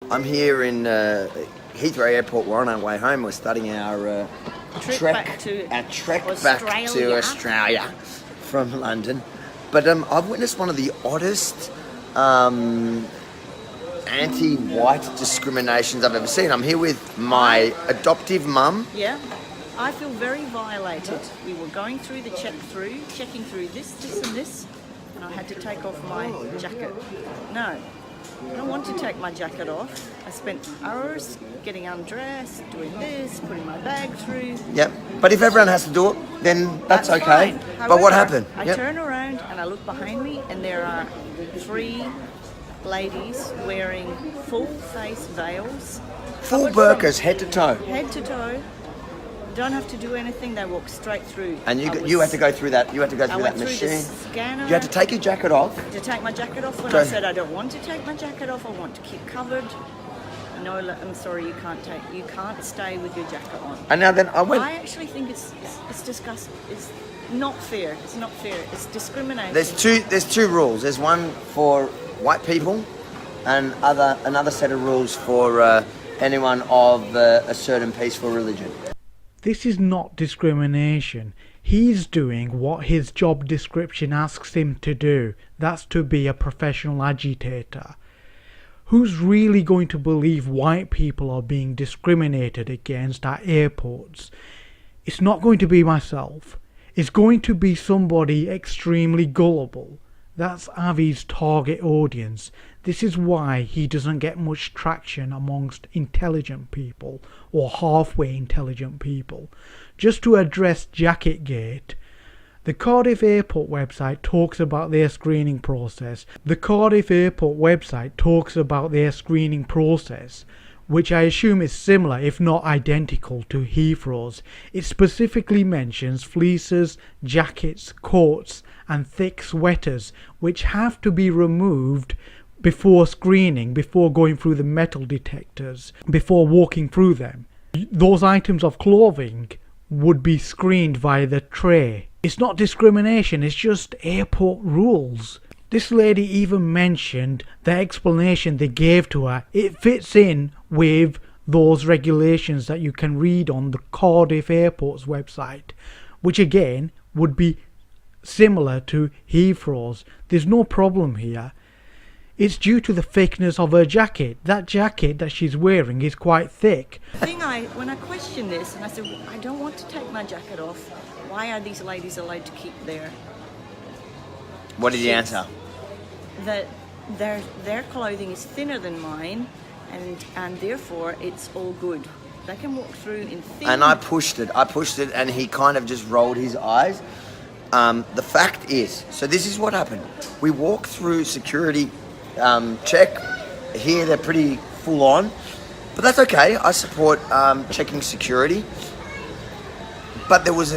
I'm here in Heathrow Airport. We're on our way home. We're starting our trek back to Australia from London. But I've witnessed one of the oddest anti-white discriminations I've ever seen. I'm here with my adoptive mum. Yeah, I feel very violated. We were going through the checking through this and this, and I had to take off my jacket. No, I don't want to take my jacket off. I spent hours getting undressed, doing this, putting my bag through. Yep, but if everyone has to do it, then that's okay. However, but what happened? I turn around and I look behind me, and there are 3 ladies wearing full face veils. Full burqas, head to toe. Head to toe. Don't have to do anything. They walk straight through. And you had to go through that. You had to go through that machine. The scanner. You had to take your jacket off. To take my jacket off. When I said I don't want to take my jacket off, I want to keep covered. No, I'm sorry, you can't stay with your jacket on. And now then, I actually think it's disgusting. It's not fair. It's not fair. It's discrimination. There's two rules. There's one for white people, and another set of rules for anyone of a certain peaceful religion. This is not discrimination. He's doing what his job description asks him to do. That's to be a professional agitator. Who's really going to believe white people are being discriminated against at airports? It's not going to be myself. It's going to be somebody extremely gullible. That's Avi's target audience. This is why he doesn't get much traction amongst intelligent people or halfway intelligent people. Just to address Jacketgate, the Cardiff Airport website talks about their screening process. Which I assume is similar, if not identical, to Heathrow's. It specifically mentions fleeces, jackets, coats, and thick sweaters, which have to be removed before screening, before going through the metal detectors, before walking through them. Those items of clothing would be screened via the tray. It's not discrimination, it's just airport rules. This lady even mentioned the explanation they gave to her. It fits in with those regulations that you can read on the Cardiff Airport's website, which again would be similar to Heathrow's. There's no problem here. It's due to the thickness of her jacket. That jacket that she's wearing is quite thick. When I questioned this, and I said, I don't want to take my jacket off, why are these ladies allowed to keep their... What did you answer? That their clothing is thinner than mine, and therefore it's all good. They can walk through in thin... And I pushed it, and he kind of just rolled his eyes. The fact is, so this is what happened. We walk through security check. Here they're pretty full on, but that's okay. I support checking security. But there was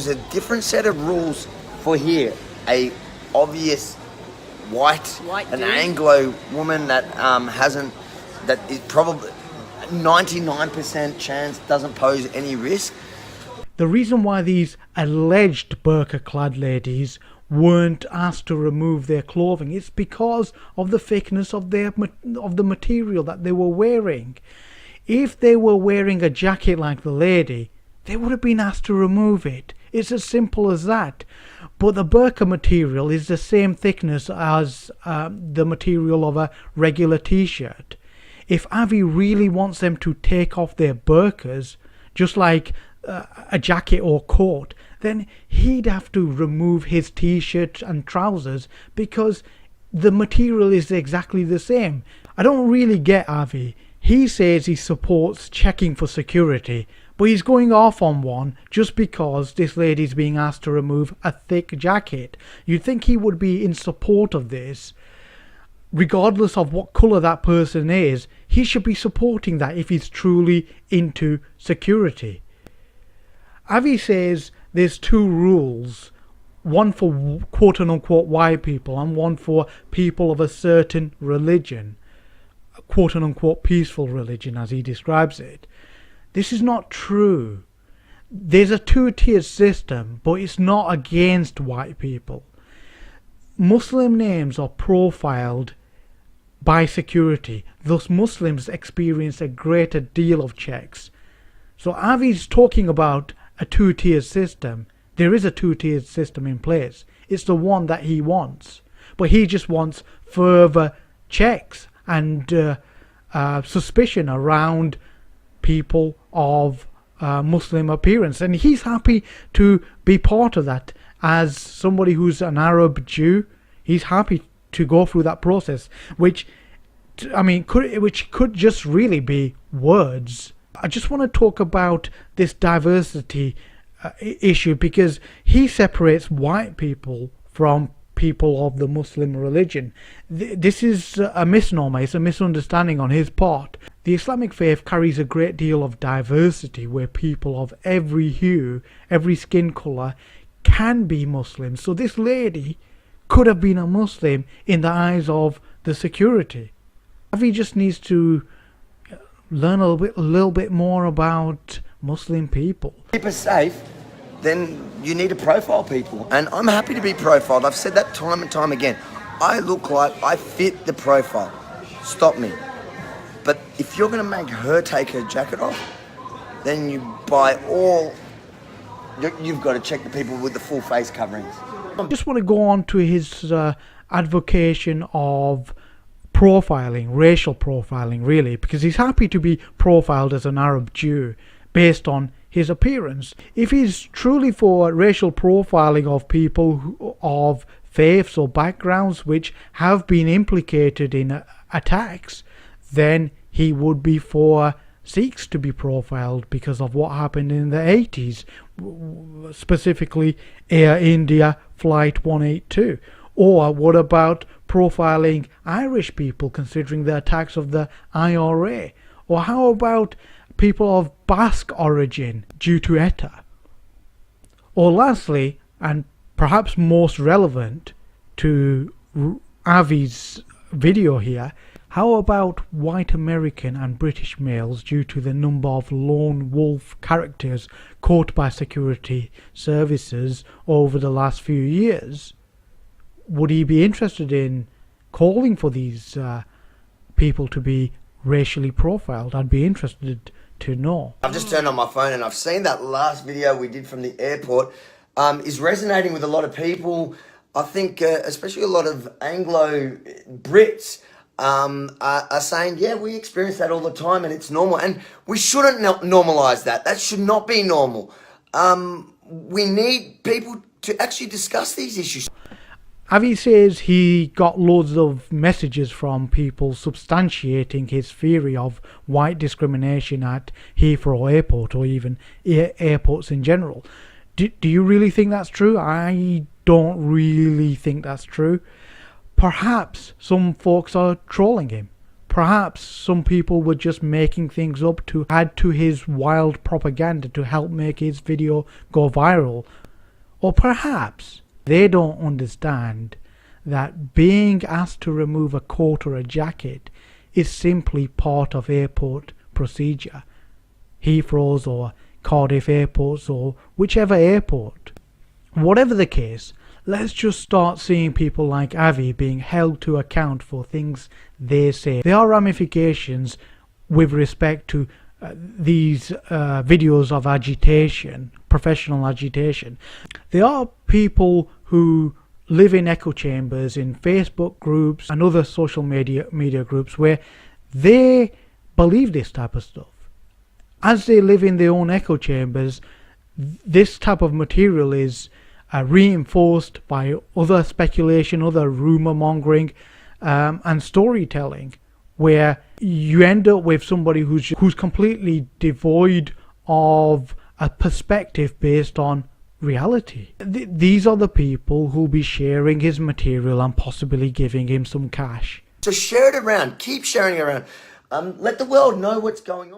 a different set of rules for here. A obvious white an dude. Anglo woman that is probably 99% chance doesn't pose any risk. The reason why these alleged burqa-clad ladies weren't asked to remove their clothing is because of the thickness of the material that they were wearing. If they were wearing a jacket like the lady, they would have been asked to remove it. It's as simple as that. But the burqa material is the same thickness as the material of a regular t-shirt. If Avi really wants them to take off their burqas, just like a jacket or coat, then he'd have to remove his t-shirt and trousers because the material is exactly the same. I don't really get Avi. He says he supports checking for security, but he's going off on one just because this lady's being asked to remove a thick jacket. You'd think he would be in support of this. Regardless of what colour that person is, he should be supporting that if he's truly into security. Avi says there's 2 rules, one for quote-unquote white people and one for people of a certain religion, quote-unquote peaceful religion as he describes it. This is not true. There's a 2-tiered system, but it's not against white people. Muslim names are profiled by security. Thus Muslims experience a greater deal of checks. So Avi's talking about a two-tiered system. There is a two-tiered system in place. It's the one that he wants. But he just wants further checks and suspicion around people of Muslim appearance. And he's happy to be part of that. As somebody who's an Arab Jew, he's happy to go through that process, which could just really be words. I just want to talk about this diversity issue, because he separates white people from people of the Muslim religion. This is a misnomer, it's a misunderstanding on his part. The Islamic faith carries a great deal of diversity, where people of every hue, every skin colour can be Muslims. So this lady could have been a Muslim in the eyes of the security. Avi just needs to learn a little bit more about Muslim people. Keep us safe, then you need to profile people. And I'm happy to be profiled. I've said that time and time again. I look like I fit the profile. Stop me. But if you're going to make her take her jacket off, then you've got to check the people with the full face coverings. I just want to go on to his advocation of profiling, racial profiling really, because he's happy to be profiled as an Arab Jew based on his appearance. If he's truly for racial profiling of people of faiths or backgrounds which have been implicated in attacks, then he would be for Sikhs to be profiled because of what happened in the 80s, specifically Air India Flight 182. Or what about profiling Irish people, considering the attacks of the IRA? Or how about people of Basque origin due to ETA? Or lastly, and perhaps most relevant to Avi's video here, how about white American and British males due to the number of lone wolf characters caught by security services over the last few years? Would he be interested in calling for these people to be racially profiled? I'd be interested to know. I've just turned on my phone and I've seen that last video we did from the airport is resonating with a lot of people. I think especially a lot of Anglo Brits are saying, yeah, we experience that all the time and it's normal. And we shouldn't normalise that. That should not be normal. We need people to actually discuss these issues. Avi says he got loads of messages from people substantiating his theory of white discrimination at Heathrow Airport, or even airports in general. Do you really think that's true? I don't really think that's true. Perhaps some folks are trolling him. Perhaps some people were just making things up to add to his wild propaganda to help make his video go viral. Or perhaps they don't understand that being asked to remove a coat or a jacket is simply part of airport procedure. Heathrow's or Cardiff airports or whichever airport. Whatever the case, let's just start seeing people like Avi being held to account for things they say. There are ramifications with respect to these videos of agitation, professional agitation. There are people who live in echo chambers in Facebook groups and other social media groups where they believe this type of stuff. As they live in their own echo chambers, this type of material is reinforced by other speculation, other rumour mongering and storytelling, where you end up with somebody who's completely devoid of a perspective based on reality. These are the people who'll be sharing his material and possibly giving him some cash. So share it around, keep sharing it around. Let the world know what's going on.